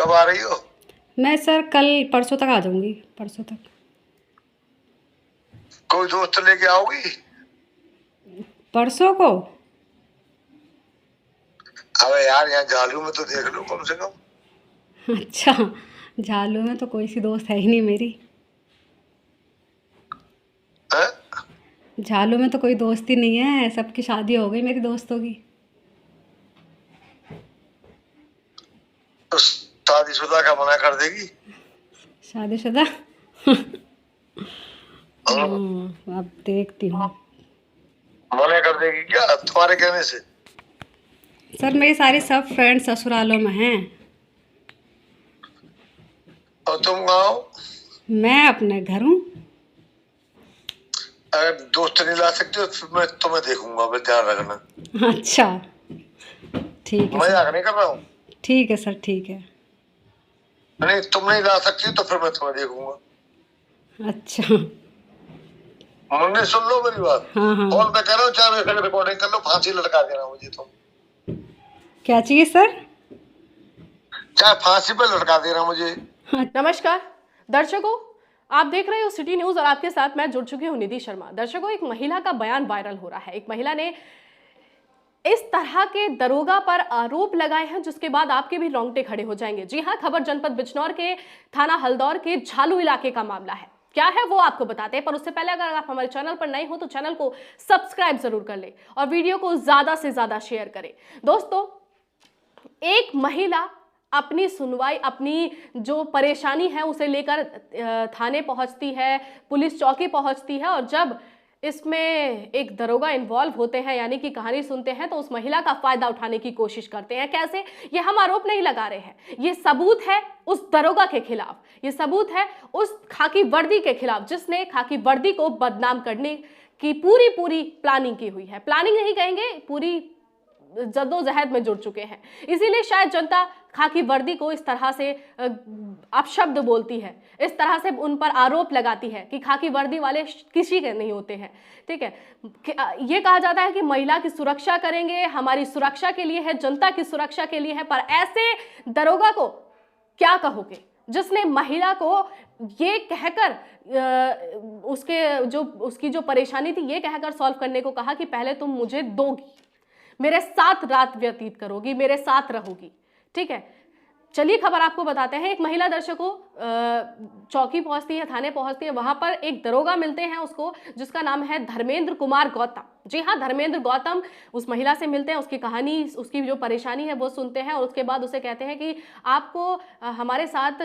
कब आ रही हो? मैं सर कल परसों तक आ जाऊंगी, परसों तक। कोई दोस्त लेके आओगी? परसों को? अबे यार, यहाँ झालू में तो देख लो कम से कम। अच्छा, झालू में तो कोई सी दोस्त है ही नहीं मेरी। हैं? झालू में तो कोई दोस्त ही नहीं है, सबकी शादी हो गई मेरी दोस्तों की। तो शादीशुदा का मना कर देगी? शादीशुदा? हाँ। अब देखती हूँ। मना कर देगी क्या तुम्हारे कहने से? सर मेरी सारी सब फ्रेंड ससुरालों में हैं। और तुम कहाँ हो? मैं अपने घर हूँ। अगर दोस्त नहीं ला सकते हो फिर मैं तुम्हें देखूंगा, बस ध्यान रखना। अच्छा, ठीक है मजाक सर। नहीं कर रहा हूँ। ठीक है सर, ठीक है। नहीं, तुम नहीं ला सकती तो फिर मैं तुम्हें देखूंगा। अच्छा। मुन्ने सुन लो मेरी बात। हाँ हाँ। फोन पे कह रहा हूँ, चाहे मेरे रिकॉर्डिंग कर लो, फांसी लटका देना मुझे तुम। क्या चाहिए सर? चाहे फांसी पे लटका देना मुझे। नमस्कार दर्शकों, आप देख रहे हो सिटी न्यूज और आपके साथ मैं जुड़ चुकी हूँ निधि शर्मा। दर्शकों, एक महिला का बयान वायरल हो रहा है। एक महिला ने इस तरह के दरोगा पर आरोप लगाए हैं जिसके बाद आपके भी रोंगटे खड़े हो जाएंगे। जी हाँ, खबर जनपद बिजनौर के थाना हल्दौर के झालू इलाके का मामला है। क्या है वो आपको बताते हैं, पर उससे पहले अगर आप हमारे चैनल पर नए हो तो चैनल को सब्सक्राइब जरूर कर ले और वीडियो को ज्यादा से ज्यादा शेयर करें। दोस्तों, एक महिला अपनी सुनवाई, अपनी जो परेशानी है उसे लेकर थाने पहुंचती है, पुलिस चौकी पहुंचती है, और जब इसमें एक दरोगा इन्वॉल्व होते हैं, यानी कि कहानी सुनते हैं, तो उस महिला का फायदा उठाने की कोशिश करते हैं। कैसे? ये हम आरोप नहीं लगा रहे हैं, ये सबूत है उस दरोगा के खिलाफ, ये सबूत है उस खाकी वर्दी के खिलाफ जिसने खाकी वर्दी को बदनाम करने की पूरी प्लानिंग की हुई है। प्लानिंग नहीं कहेंगे, पूरी जद्दोजहद में जुड़ चुके हैं। इसीलिए शायद जनता खाकी वर्दी को इस तरह से अपशब्द बोलती है, इस तरह से उन पर आरोप लगाती है कि खाकी वर्दी वाले किसी के नहीं होते हैं। ठीक है, ये कहा जाता है कि महिला की सुरक्षा करेंगे, हमारी सुरक्षा के लिए है, जनता की सुरक्षा के लिए है, पर ऐसे दरोगा को क्या कहोगे जिसने महिला को ये कहकर उसकी जो परेशानी थी ये कहकर सॉल्व करने को कहा कि पहले तुम मुझे दोगी, मेरे साथ रात व्यतीत करोगी, मेरे साथ रहोगी। ठीक है, चलिए खबर आपको बताते हैं। एक महिला दर्शकों चौकी पहुंचती है, थाने पहुंचती है, वहां पर एक दरोगा मिलते हैं उसको, जिसका नाम है धर्मेंद्र कुमार गौतम। जी हाँ, धर्मेंद्र गौतम उस महिला से मिलते हैं, उसकी कहानी, उसकी जो परेशानी है वो सुनते हैं, और उसके बाद उसे कहते हैं कि आपको हमारे साथ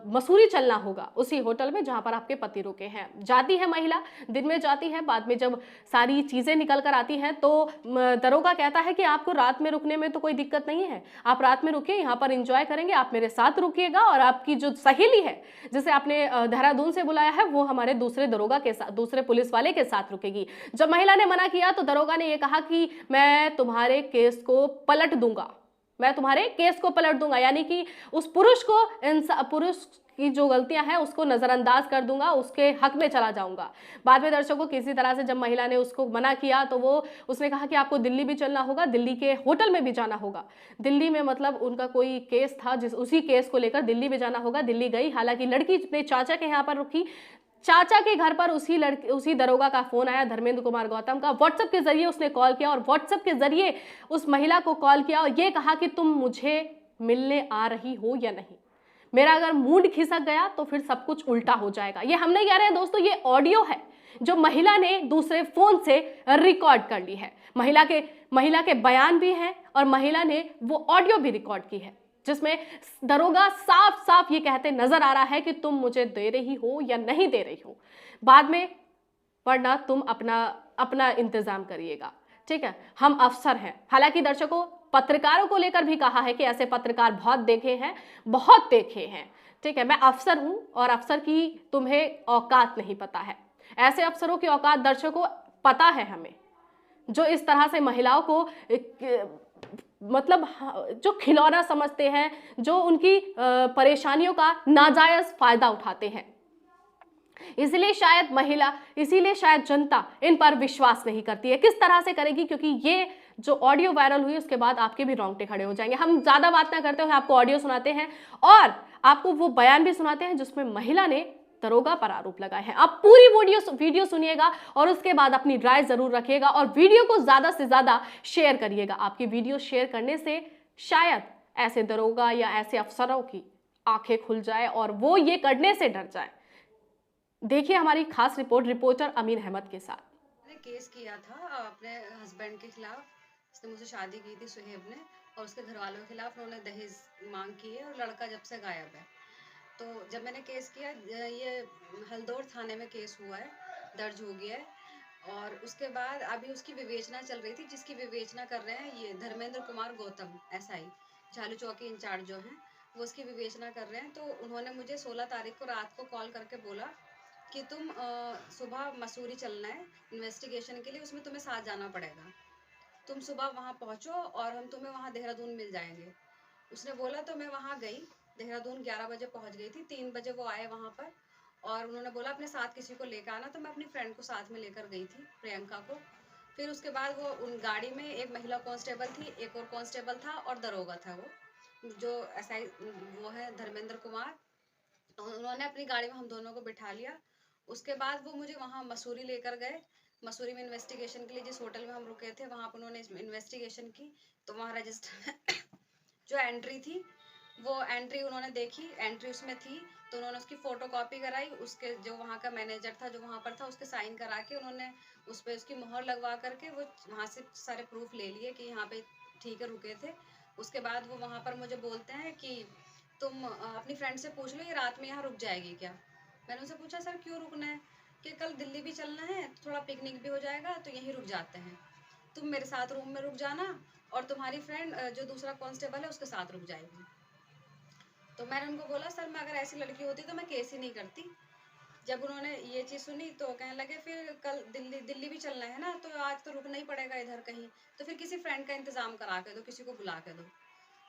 मसूरी चलना होगा, उसी होटल में जहां पर आपके पति रुके हैं। जाती है महिला, दिन में जाती है, बाद में जब सारी चीजें निकल कर आती हैं तो दरोगा कहता है कि आपको रात में रुकने में तो कोई दिक्कत नहीं है, आप रात में रुकिए, यहाँ पर एंजॉय करेंगे, आप मेरे साथ रुकिएगा, और आपकी जो सहेली है जिसे आपने देहरादून से बुलाया है वो हमारे दूसरे दरोगा के साथ, दूसरे पुलिस वाले के साथ रुकेगी। जब महिला ने मना किया तो दरोगा ने यह कहा कि मैं तुम्हारे केस को पलट दूंगा, मैं तुम्हारे केस को पलट दूंगा, यानी कि उस पुरुष को, पुरुष की जो गलतियां हैं उसको नजरअंदाज कर दूंगा, उसके हक में चला जाऊंगा। बाद में दर्शकों किसी तरह से जब महिला ने उसको मना किया तो उसने कहा कि आपको दिल्ली भी चलना होगा, दिल्ली के होटल में भी जाना होगा। दिल्ली में मतलब उनका कोई केस था, उसी केस को लेकर दिल्ली में जाना होगा। दिल्ली गई, हालांकि लड़की अपने चाचा के यहाँ पर रुकी, चाचा के घर पर उसी दरोगा का फोन आया, धर्मेंद्र कुमार गौतम का। व्हाट्सएप के जरिए उसने कॉल किया और व्हाट्सएप के जरिए उस महिला को कॉल किया और ये कहा कि तुम मुझे मिलने आ रही हो या नहीं, मेरा अगर मूड खिसक गया तो फिर सब कुछ उल्टा हो जाएगा। ये हम नहीं कह रहे हैं दोस्तों, ये ऑडियो है जो महिला ने दूसरे फोन से रिकॉर्ड कर ली है। महिला के बयान भी हैं और महिला ने वो ऑडियो भी रिकॉर्ड की है, जिसमें दरोगा साफ साफ ये कहते नजर आ रहा है कि तुम मुझे दे रही हो या नहीं दे रही हो, बाद में वरना तुम अपना इंतजाम करिएगा। ठीक है, हम अफसर हैं। हालांकि दर्शकों पत्रकारों को लेकर भी कहा है कि ऐसे पत्रकार बहुत देखे हैं। ठीक है, मैं अफसर हूं और अफसर की तुम्हें औकात नहीं पता है। ऐसे अफसरों की औकात दर्शकों पता है हमें, जो इस तरह से महिलाओं को मतलब जो खिलौना समझते हैं, जो उनकी परेशानियों का नाजायज फायदा उठाते हैं। इसीलिए शायद जनता इन पर विश्वास नहीं करती है। किस तरह से करेगी? क्योंकि ये जो ऑडियो वायरल हुई उसके बाद आपके भी रोंगटे खड़े हो जाएंगे। हम ज़्यादा बात ना करते हुए आपको ऑडियो सुनाते हैं और आपको वो बयान भी सुनाते हैं जिसमें महिला ने दरोगा पर आरोप लगाए हैं। आप पूरी वीडियो सुनिएगा और उसके बाद अपनी राय जरूर रखिएगा और वीडियो को ज़्यादा से ज़्यादा शेयर करिएगा। आपकी वीडियो शेयर करने से शायद ऐसे दरोगा या ऐसे अफसरों की आंखें खुल जाए और वो ये करने से डर जाए। देखिए हमारी खास रिपोर्टर अमीन अहमद के साथ। मैंने केस किया था अपने हस्बैंड के खिलाफ। उसने मुझसे शादी की थी सुहेब ने, और उसके घर वालों के खिलाफ उन्होंने दहेज मांग की है और लड़का जब से गायब है। तो जब मैंने केस किया, ये हल्दौर थाने में केस हुआ है, दर्ज हो गया है। और उसके बाद अभी उसकी विवेचना चल रही थी, जिसकी विवेचना कर रहे हैं ये धर्मेंद्र कुमार गौतम SI झालू चौकी इंचार्ज जो हैं, वो उसकी विवेचना कर रहे हैं। तो उन्होंने मुझे 16 तारीख को रात को कॉल करके बोला कि तुम सुबह मसूरी चलना है इन्वेस्टिगेशन के लिए, उसमें तुम्हें साथ जाना पड़ेगा। तुम सुबह वहाँ पहुँचो और हम तुम्हें वहाँ देहरादून मिल जाएंगे। उसने बोला तो मैं वहाँ गई, देहरादून 11 बजे पहुँच गई थी। 3 बजे वो आए वहाँ पर और उन्होंने बोला अपने साथ किसी को लेकर आना, तो मैं अपनी फ्रेंड को साथ में लेकर गई थी, प्रियंका को। फिर उसके बाद वो उन गाड़ी में एक महिला कांस्टेबल थी, एक और कांस्टेबल था और दरोगा था वो जो SI वो है धर्मेंद्र कुमार। तो उन्होंने अपनी गाड़ी में हम दोनों को बिठा लिया। उसके बाद वो मुझे वहाँ मसूरी लेकर गए। मसूरी में इन्वेस्टिगेशन के लिए जिस होटल में हम रुके थे वहाँ पर उन्होंने इन्वेस्टिगेशन की। तो वहाँ रजिस्टर जो एंट्री थी वो एंट्री उन्होंने देखी, एंट्री उसमें थी तो उन्होंने उसकी फ़ोटोकॉपी कराई। उसके जो वहाँ का मैनेजर था जो वहाँ पर था उसके साइन करा के उन्होंने उस पर उसकी मोहर लगवा करके वो वहाँ से सारे प्रूफ ले लिए कि यहाँ पे ठीक है रुके थे। उसके बाद वो वहाँ पर मुझे बोलते हैं कि तुम अपनी फ्रेंड से पूछ लो ये रात में यहाँ रुक जाएगी क्या। मैंने उनसे पूछा सर क्यों रुकना है, कि कल दिल्ली भी चलना है, थोड़ा पिकनिक भी हो जाएगा तो यहीं रुक जाते हैं। तुम मेरे साथ रूम में रुक जाना और तुम्हारी फ्रेंड जो दूसरा कांस्टेबल है उसके साथ रुक जाएगी। तो मैंने उनको बोला सर मैं अगर ऐसी लड़की होती तो मैं केस ही नहीं करती। जब उन्होंने ये चीज़ सुनी तो कहने लगे फिर कल दिल्ली भी चलना है ना, तो आज तो रुकना ही पड़ेगा इधर कहीं, तो फिर किसी फ्रेंड का इंतज़ाम करा के दो, किसी को बुला के दो।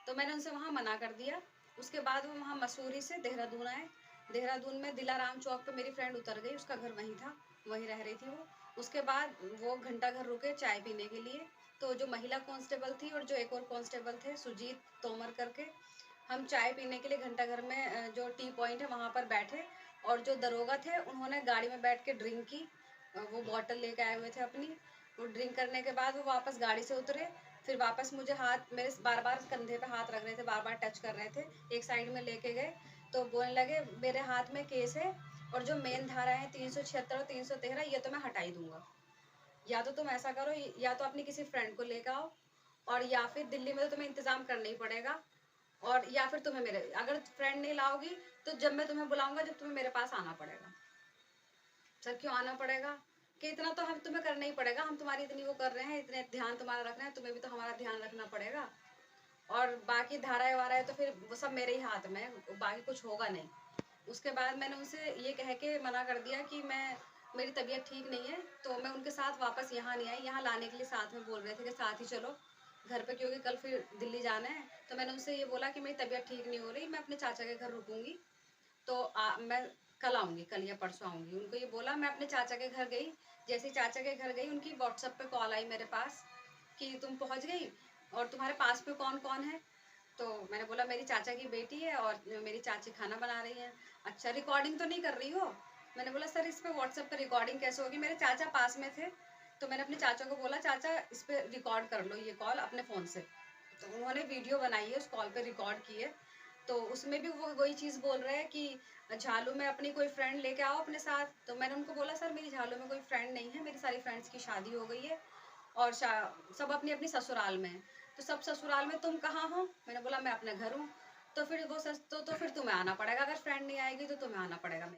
तो मैंने उनसे वहाँ मना कर दिया। उसके बाद वो वहाँ मसूरी से देहरादून आए। देहरादून में दिलाराम चौक पे मेरी फ्रेंड उतर गई, उसका घर वहीं था, वहीं रह रही थी वो। उसके बाद वो घंटा घर रुके चाय पीने के लिए। तो जो महिला कांस्टेबल थी और जो एक और कांस्टेबल थे सुजीत तोमर करके, हम चाय पीने के लिए घंटा घर में जो टी पॉइंट है वहाँ पर बैठे। और जो दरोगा थे उन्होंने गाड़ी में बैठ के ड्रिंक की, वो बॉटल लेके आए हुए थे अपनी। वो ड्रिंक करने के बाद वो वापस गाड़ी से उतरे। फिर वापस मुझे हाथ मेरे बार बार कंधे पे हाथ रख रहे थे, बार बार टच कर रहे थे, एक साइड में लेके गए। तो बोलने लगे मेरे हाथ में केस है और जो मेन धारा है 376 और 313 ये तो मैं हटा ही दूंगा। या तो तुम ऐसा करो, या तो अपनी किसी फ्रेंड को लेकर आओ, और या फिर दिल्ली में तो तुम्हें इंतजाम करना ही पड़ेगा, और या फिर तुम्हें मेरे अगर फ्रेंड नहीं लाओगी तो जब मैं तुम्हें बुलाऊंगा जब तुम्हें मेरे पास आना पड़ेगा। सर क्यों आना पड़ेगा, कि इतना तो हम तुम्हें करना ही पड़ेगा, हम तुम्हारी इतनी वो कर रहे हैं, इतने ध्यान तुम्हारा रख रहे हैं, तुम्हें भी तो हमारा ध्यान रखना पड़ेगा। और बाकी धाराएं वाराएं तो फिर वो सब मेरे ही हाथ में है, बाकी कुछ होगा नहीं। उसके बाद मैंने उनसे ये कह के मना कर दिया कि मेरी तबीयत ठीक नहीं है, तो मैं उनके साथ वापस यहाँ नहीं आई। यहाँ लाने के लिए साथ में बोल रहे थे कि साथ ही चलो घर पे, क्योंकि कल फिर दिल्ली जाना है। तो मैंने उनसे ये बोला कि मेरी तबीयत ठीक नहीं हो रही, मैं अपने चाचा के घर रुकूंगी, तो मैं कल आऊँगी, कल या परसों आऊँगी। उनको ये बोला, मैं अपने चाचा के घर गई। जैसे ही चाचा के घर गई उनकी व्हाट्सएप पे कॉल आई मेरे पास कि तुम पहुँच गई और तुम्हारे पास में कौन कौन है। तो मैंने बोला मेरी चाचा की बेटी है और मेरी चाची खाना बना रही है। अच्छा रिकॉर्डिंग तो नहीं कर रही हो। मैंने बोला सर इस पे व्हाट्सएप पे रिकॉर्डिंग कैसे होगी, मेरे चाचा पास में थे। तो मैंने अपने चाचा को बोला चाचा इस पे रिकॉर्ड कर लो ये कॉल अपने फ़ोन से। तो उन्होंने वीडियो बनाई है, उस कॉल पे रिकॉर्ड की है। तो उसमें भी वो वही चीज़ बोल रहे हैं कि झालू में अपनी कोई फ्रेंड लेके आओ अपने साथ। तो मैंने उनको बोला सर मेरी झालू में कोई फ्रेंड नहीं है, मेरी सारी फ्रेंड्स की शादी हो गई है और सब अपनी अपनी ससुराल में है। तो सब ससुराल में, तुम कहाँ हो। मैंने बोला मैं अपने घर हूँ। तो फिर वो तो फिर तुम्हें आना पड़ेगा, अगर फ्रेंड नहीं आएगी तो तुम्हें आना पड़ेगा।